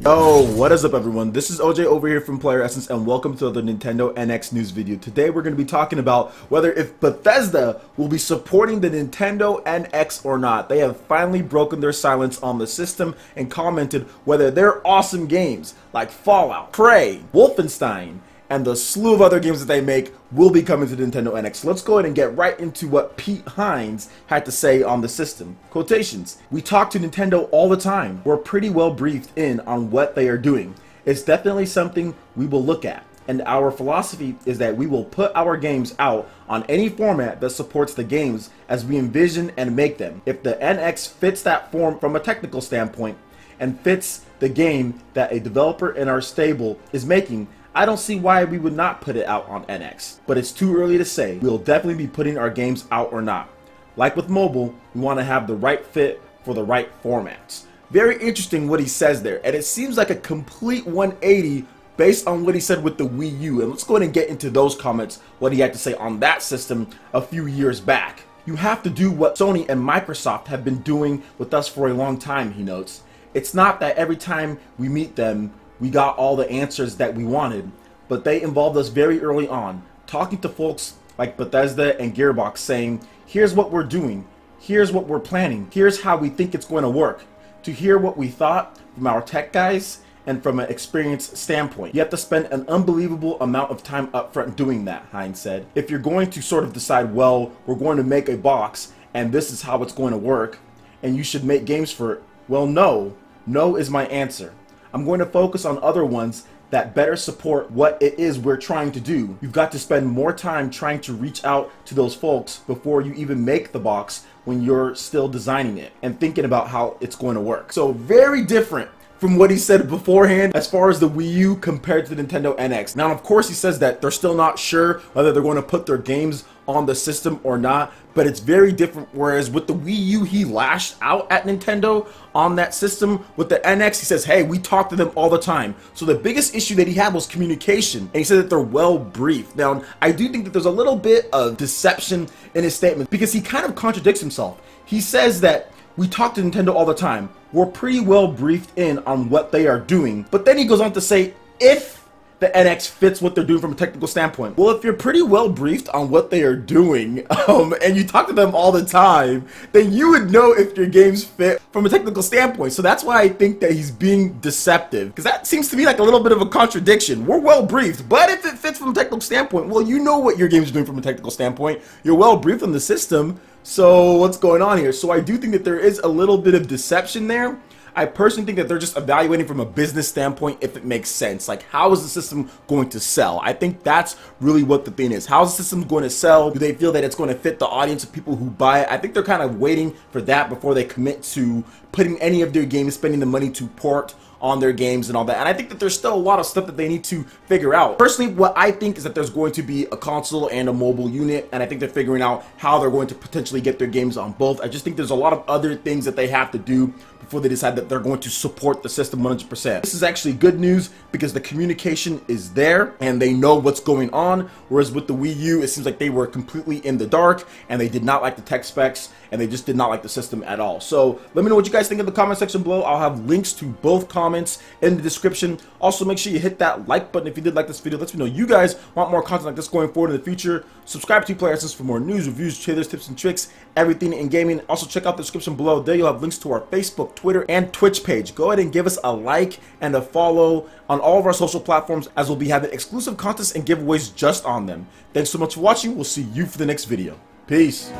Oh, what is up everyone? This is OJ over here from PlayerEssence and welcome to the Nintendo NX news video. Today we're going to be talking about whether if Bethesda will be supporting the Nintendo NX or not. They have finally broken their silence on the system and commented whether their awesome games like Fallout, Prey, Wolfenstein, and the slew of other games that they make will be coming to the Nintendo NX. So let's go ahead and get right into what Pete Hines had to say on the system. Quotations: "We talk to Nintendo all the time. We're pretty well briefed in on what they are doing. It's definitely something we will look at. And our philosophy is that we will put our games out on any format that supports the games as we envision and make them. If the NX fits that form from a technical standpoint and fits the game that a developer in our stable is making, I don't see why we would not put it out on NX. But it's too early to say. We'll definitely be putting our games out or not. Like with mobile, we want to have the right fit for the right formats." Very interesting what he says there, and it seems like a complete 180 based on what he said with the Wii U. And let's go ahead and get into those comments, what he had to say on that system a few years back. "You have to do what Sony and Microsoft have been doing with us for a long time," he notes. "It's not that every time we meet them, we got all the answers that we wanted, but they involved us very early on, talking to folks like Bethesda and Gearbox saying, here's what we're doing, here's what we're planning, here's how we think it's going to work. To hear what we thought from our tech guys and from an experience standpoint. You have to spend an unbelievable amount of time up front doing that," Hines said. "If you're going to sort of decide, well, we're going to make a box and this is how it's going to work and you should make games for it, well, no is my answer. I'm going to focus on other ones that better support what it is we're trying to do. You've got to spend more time trying to reach out to those folks before you even make the box when you're still designing it and thinking about how it's going to work." So very different from what he said beforehand as far as the Wii U compared to the Nintendo NX. Now, of course, he says that they're still not sure whether they're going to put their games on the system or not, but it's very different. Whereas with the Wii U, he lashed out at Nintendo on that system. With the NX, he says, hey, we talk to them all the time. So the biggest issue that he had was communication, and he said that they're well briefed. Now, I do think that there's a little bit of deception in his statement because he kind of contradicts himself. He says that we talk to Nintendo all the time. We're pretty well briefed in on what they are doing. But then he goes on to say, if the NX fits what they're doing from a technical standpoint. Well, if you're pretty well briefed on what they are doing, and you talk to them all the time, then you would know if your games fit from a technical standpoint. So that's why I think that he's being deceptive, because that seems to me like a little bit of a contradiction. We're well briefed, but if it fits from a technical standpoint, well, you know what your game's doing from a technical standpoint. You're well briefed on the system. So what's going on here? So I do think that there is a little bit of deception there. I personally think that they're just evaluating from a business standpoint if it makes sense. Like, how is the system going to sell? I think that's really what the thing is. How is the system going to sell? Do they feel that it's going to fit the audience of people who buy it? I think they're kind of waiting for that before they commit to putting any of their games, spending the money to port on their games and all that. And I think that there's still a lot of stuff that they need to figure out. Personally, what I think is that there's going to be a console and a mobile unit, and I think they're figuring out how they're going to potentially get their games on both. I just think there's a lot of other things that they have to do before they decide that they're going to support the system 100%. This is actually good news because the communication is there and they know what's going on, whereas with the Wii U, it seems like they were completely in the dark and they did not like the tech specs and they just did not like the system at all. So let me know what you guys think in the comment section below. I'll have links to both comments in the description. Also, make sure you hit that like button if you did like this video. Let me know you guys want more content like this going forward in the future. Subscribe to PlayerEssence for more news, reviews, trailers, tips, and tricks, everything in gaming. Also, check out the description below. There you'll have links to our Facebook, Twitter, and Twitch page. Go ahead and give us a like and a follow on all of our social platforms, as we'll be having exclusive contests and giveaways just on them. Thanks so much for watching. We'll see you for the next video. Peace.